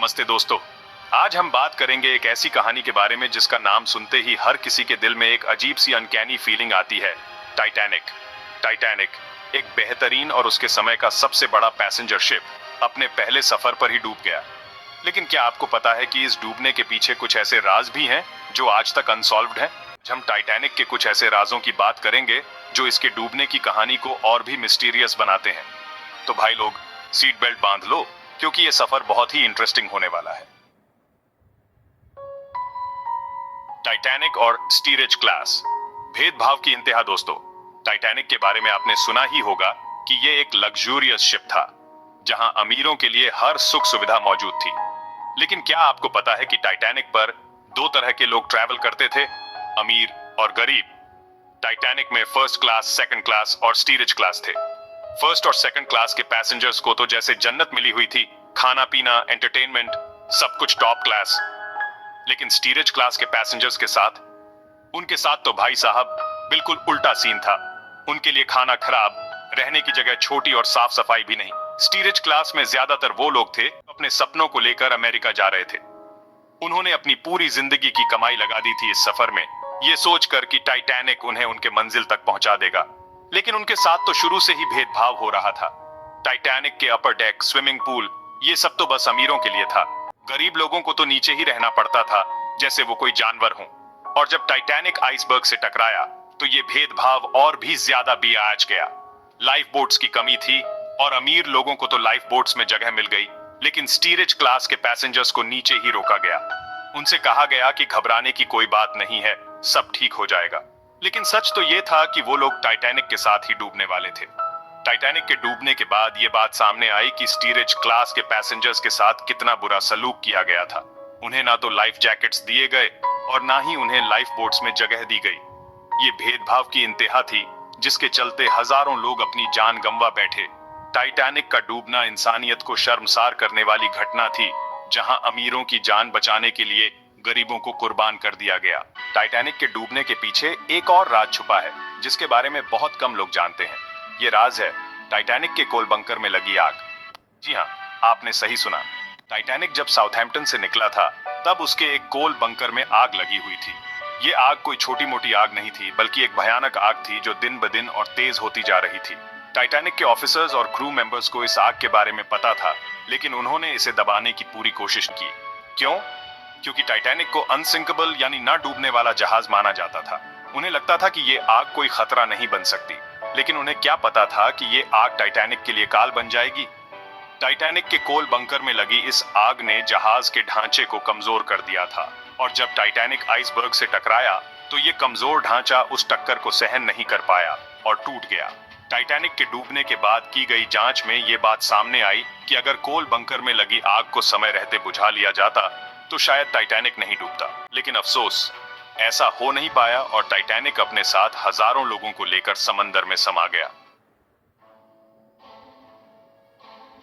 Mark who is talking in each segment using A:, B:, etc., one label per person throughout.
A: नमस्ते दोस्तों। आज हम बात करेंगे एक ऐसी कहानी के बारे में जिसका नाम सुनते ही हर किसी के दिल में एक अजीब सी अनकैनी फीलिंग आती है। टाइटैनिक। टाइटैनिक एक बेहतरीन और उसके समय का सबसे बड़ा पैसेंजर शिप अपने पहले सफर पर ही डूब गया। लेकिन क्या आपको पता है कि इस डूबने के पीछे कुछ ऐसे राज भी हैं जो आज तक अनसॉल्व्ड हैं? हम टाइटैनिक के कुछ ऐसे राजों की बात करेंगे जो इसके डूबने की कहानी को और भी मिस्टीरियस बनाते हैं। तो भाई लोग, सीट बेल्ट बांध लो, क्योंकि ये सफर बहुत ही इंटरेस्टिंग होने वाला है। टाइटैनिक और स्टीरेज क्लास, भेदभाव की इंतहा। दोस्तों, टाइटैनिक के बारे में आपने सुना ही होगा कि ये एक लग्जूरियस शिप था जहां अमीरों के लिए हर सुख सुविधा मौजूद थी। लेकिन क्या आपको पता है कि टाइटैनिक पर दो तरह के लोग ट्रैवल करते थे, अमीर और गरीब। टाइटैनिक में फर्स्ट क्लास, सेकंड क्लास और स्टीरेज क्लास थे। फर्स्ट और सेकंड क्लास के पैसेंजर्स को तो जैसे जन्नत मिली हुई थी, खाना पीना, एंटरटेनमेंट, सब कुछ टॉप क्लास। लेकिन स्टीरेज क्लास के पैसेंजर्स के साथ, उनके साथ तो भाई साहब बिल्कुल उल्टा सीन था। उनके लिए खाना खराब, रहने की जगह छोटी और साफ सफाई भी नहीं। स्टीरेज क्लास में ज्यादातर वो लोग थे अपने सपनों को लेकर अमेरिका जा रहे थे। उन्होंने अपनी पूरी जिंदगी की कमाई लगा दी थी इस सफर में, ये सोचकर कि टाइटैनिक उन्हें उनके मंजिल तक पहुंचा देगा। लेकिन उनके साथ तो शुरू से ही भेदभाव हो रहा था। टाइटैनिक के अपर डेक, स्विमिंग पूल, ये सब तो बस अमीरों के लिए था। गरीब लोगों को तो नीचे ही रहना पड़ता था, जैसे वो कोई जानवर हो। और जब टाइटैनिक आइसबर्ग से टकराया तो ये भेदभाव और भी ज्यादा बियाज गया। लाइफ बोट्स की कमी थी और अमीर लोगों को तो लाइफ बोट्स में जगह मिल गई, लेकिन स्टीरेज क्लास के पैसेंजर्स को नीचे ही रोका गया। उनसे कहा गया कि घबराने की कोई बात नहीं है, सब ठीक हो जाएगा। लेकिन सच तो ये था कि वो लोग टाइटैनिक के साथ ही डूबने वाले थे। टाइटैनिक के डूबने के बाद ये बात सामने आई कि स्टीरेज क्लास के पैसेंजर्स के साथ कितना बुरा सलूक किया गया था। उन्हें ना तो लाइफ जैकेट्स दिए गए और ना ही उन्हें लाइफ बोट्स में जगह दी गई। ये भेदभाव की इंतहा थी जिसके चलते हजारों लोग अपनी जान गंवा बैठे। टाइटैनिक का डूबना इंसानियत को शर्मसार करने वाली घटना थी, जहां अमीरों की जान बचाने के लिए गरीबों को कुर्बान कर दिया गया। टाइटैनिक के डूबने के पीछे एक और राज छुपा है जिसके बारे में बहुत कम लोग जानते हैं। ये राज है टाइटैनिक के कोल बंकर में लगी आग। जी हाँ, आपने सही सुना। टाइटैनिक जब साउथहैम्पटन से निकला था तब उसके एक कोल बंकर में आग लगी हुई थी। ये आग कोई छोटी मोटी आग नहीं थी, बल्कि एक भयानक आग थी जो दिन ब दिन और तेज होती जा रही थी। टाइटैनिक के ऑफिसर्स और क्रू मेंबर्स को इस आग के बारे में पता था, लेकिन उन्होंने इसे दबाने की पूरी कोशिश की। क्यों? क्योंकि टाइटैनिक को अनसिंकेबल यानी ना डूबने वाला जहाज माना जाता था। उन्हें लगता था कि ये आग कोई खतरा नहीं बन सकती, लेकिन उन्हें क्या पता था कि ये आग टाइटैनिक के लिए काल बन जाएगी। टाइटैनिक के कोल बंकर में लगी इस आग ने जहाज के ढांचे को कमजोर कर दिया था, और जब टाइटैनिक आइसबर्ग से टकराया तो ये कमजोर ढांचा उस टक्कर को सहन नहीं कर पाया और टूट गया। टाइटैनिक के डूबने के बाद की गई जांच में ये बात सामने आई कि अगर कोल बंकर में लगी आग को समय रहते बुझा लिया जाता तो शायद टाइटैनिक नहीं डूबता। लेकिन अफसोस, ऐसा हो नहीं पाया और टाइटैनिक अपने साथ हजारों लोगों को लेकर समंदर में समा गया।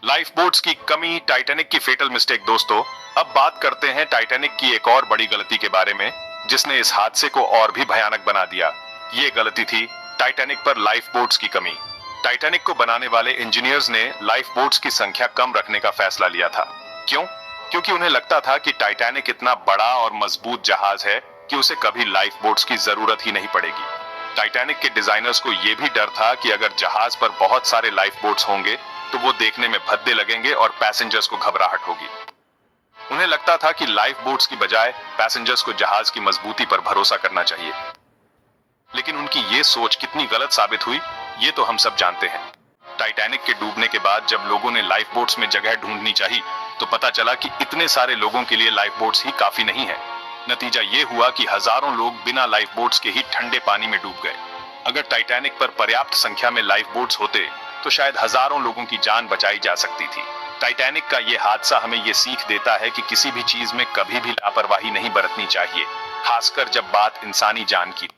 A: लाइफ बोट्स की कमी, टाइटैनिक की फेटल मिस्टेक। दोस्तों, अब बात करते हैं टाइटैनिक की एक और बड़ी गलती के बारे में जिसने इस हादसे को और भी भयानक बना दिया। ये गलती थी टाइटैनिक पर लाइफ बोट्स की कमी। टाइटैनिक को बनाने वाले इंजीनियर्स ने लाइफ बोट्स की संख्या कम रखने का फैसला लिया था। क्यों? क्योंकि उन्हें लगता था कि टाइटैनिक इतना बड़ा और मजबूत जहाज है कि उसे कभी लाइफ बोट्स की जरूरत ही नहीं पड़ेगी। टाइटैनिक के डिजाइनर्स को यह भी डर था कि अगर जहाज पर बहुत सारे लाइफ बोट्स होंगे तो वो देखने में भद्दे लगेंगे और पैसेंजर्स को घबराहट होगी। उन्हें लगता था कि लाइफ बोट्स की बजाय पैसेंजर्स को जहाज की मजबूती पर भरोसा करना चाहिए। लेकिन उनकी ये सोच कितनी गलत साबित हुई, ये तो हम सब जानते हैं। टाइटैनिक के डूबने के बाद जब लोगों ने लाइफ बोट्स में जगह ढूंढनी चाहिए तो पता चला कि इतने सारे लोगों के लिए लाइफ बोट्स ही काफी नहीं है। नतीजा ये हुआ कि हजारों लोग बिना लाइफ बोट्स के ही ठंडे पानी में डूब गए। अगर टाइटैनिक पर पर्याप्त संख्या में लाइफ बोट्स होते तो शायद हजारों लोगों की जान बचाई जा सकती थी। टाइटैनिक का ये हादसा हमें ये सीख देता है कि किसी भी चीज में कभी भी लापरवाही नहीं बरतनी चाहिए, खासकर जब बात इंसानी जान की।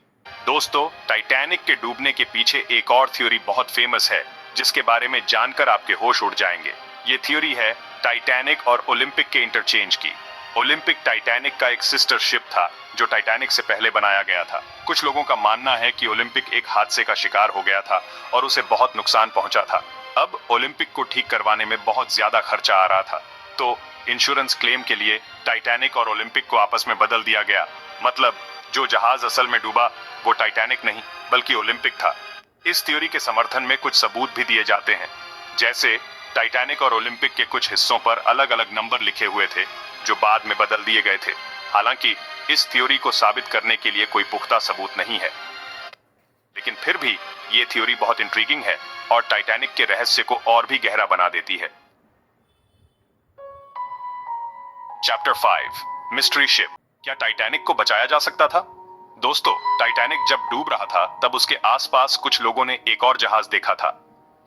A: दोस्तों, टाइटैनिक के डूबने के पीछे एक और थ्योरी बहुत फेमस है जिसके बारे में जानकर आपके होश उड़ जाएंगे। ये थ्योरी है टाइटैनिक और ओलंपिक के इंटरचेंज की। ओलंपिक टाइटैनिक का एक सिस्टर शिप था जो टाइटैनिक से पहले बनाया गया था। कुछ लोगों का मानना है कि ओलंपिक एक हादसे का शिकार हो गया था और उसे बहुत नुकसान पहुंचा था। अब ओलंपिक को ठीक करवाने में बहुत ज्यादा खर्चा आ रहा था, तो इंश्योरेंस क्लेम के लिए टाइटैनिक और ओलंपिक को आपस में बदल दिया गया। मतलब जो जहाज असल में डूबा वो टाइटैनिक नहीं बल्कि ओलंपिक था। इस थ्योरी के समर्थन में कुछ सबूत भी दिए जाते हैं, जैसे टाइटैनिक और ओलंपिक के कुछ हिस्सों पर अलग अलग नंबर लिखे हुए थे जो बाद में बदल दिए गए थे। हालांकि इस थ्योरी को साबित करने के लिए कोई पुख्ता सबूत नहीं है, लेकिन फिर भी ये थ्योरी बहुत इंट्रीगिंग है और टाइटैनिक के रहस्य को और भी गहरा बना देती है। Chapter 5 mystery ship. क्या टाइटैनिक को बचाया जा सकता था? दोस्तों, टाइटैनिक जब डूब रहा था तब उसके आसपास कुछ लोगों ने एक और जहाज देखा था।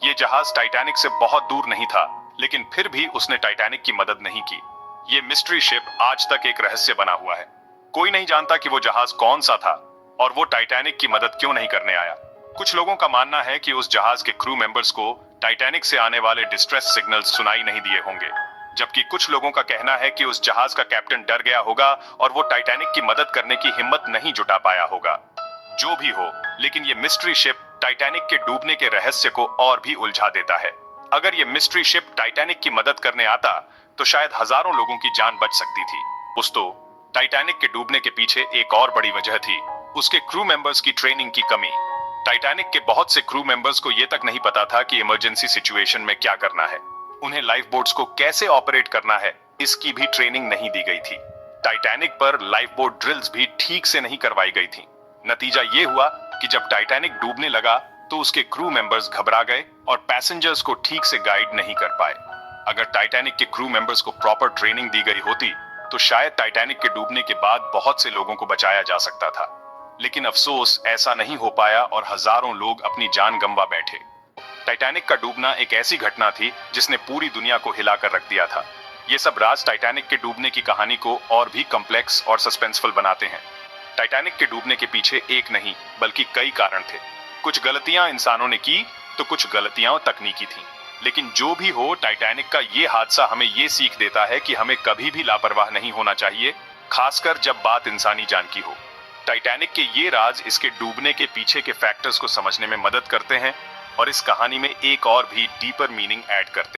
A: ये जहाज टाइटैनिक से बहुत दूर नहीं था, लेकिन फिर भी उसने टाइटैनिक की मदद नहीं की। ये मिस्ट्री शिप आज तक एक रहस्य बना हुआ है। कोई नहीं जानता कि वो जहाज कौन सा था और वो टाइटैनिक की मदद क्यों नहीं करने आया। कुछ लोगों का मानना है कि उस जहाज के क्रू मेंबर्स को टाइटैनिक से आने वाले डिस्ट्रेस सिग्नल्स सुनाई नहीं दिए होंगे, जबकि कुछ लोगों का कहना है कि उस जहाज का कैप्टन डर गया होगा और वो टाइटैनिक की मदद करने की हिम्मत नहीं जुटा पाया होगा। जो भी हो, लेकिन ये मिस्ट्री शिप टाइटैनिक के डूबने के रहस्य को और भी उलझा देता है। अगर ये मिस्ट्री शिप टाइटैनिक की मदद करने आता तो शायद हजारों लोगों की जान बच सकती थी। दोस्तों, टाइटैनिक के डूबने के पीछे एक और बड़ी वजह थी उसके क्रू मेंबर्स की ट्रेनिंग की कमी। टाइटैनिक के बहुत से क्रू मेंबर्स को यह तक नहीं पता था कि इमरजेंसी सिचुएशन में क्या करना है। उन्हें लाइफ बोट्स को कैसे ऑपरेट करना है इसकी भी ट्रेनिंग नहीं दी गई थी। टाइटैनिक पर लाइफ बोट ड्रिल्स भी ठीक से नहीं करवाई गई थी। नतीजा ये हुआ कि जब टाइटैनिक डूबने लगा तो उसके क्रू मेंबर्स घबरा गए और पैसेंजर्स को ठीक से गाइड नहीं कर पाए। अगर टाइटैनिक के क्रू मेंबर्स को प्रॉपर ट्रेनिंग दी गई होती तो शायद टाइटैनिक के डूबने के बाद बहुत से लोगों को बचाया जा सकता था, लेकिन अफसोस ऐसा नहीं हो पाया और हजारों लोग अपनी जान गंवा बैठे। टाइटैनिक का डूबना एक ऐसी घटना थी जिसने पूरी दुनिया को हिलाकर रख दिया था। ये सब राज टाइटैनिक के डूबने की कहानी को और भी कॉम्प्लेक्स और सस्पेंसफुल बनाते हैं। टाइटैनिक के डूबने के पीछे एक नहीं बल्कि कई कारण थे। कुछ गलतियां इंसानों ने की तो कुछ गलतियां तकनीकी थीं। लेकिन जो भी हो, टाइटैनिक का ये हादसा हमें ये सीख देता है कि हमें कभी भी लापरवाह नहीं होना चाहिए, खासकर जब बात इंसानी जान की हो। टाइटैनिक के ये राज इसके डूबने के पीछे के फैक्टर्स को समझने में मदद करते हैं और इस कहानी में एक और भी डीपर मीनिंग ऐड करते हैं।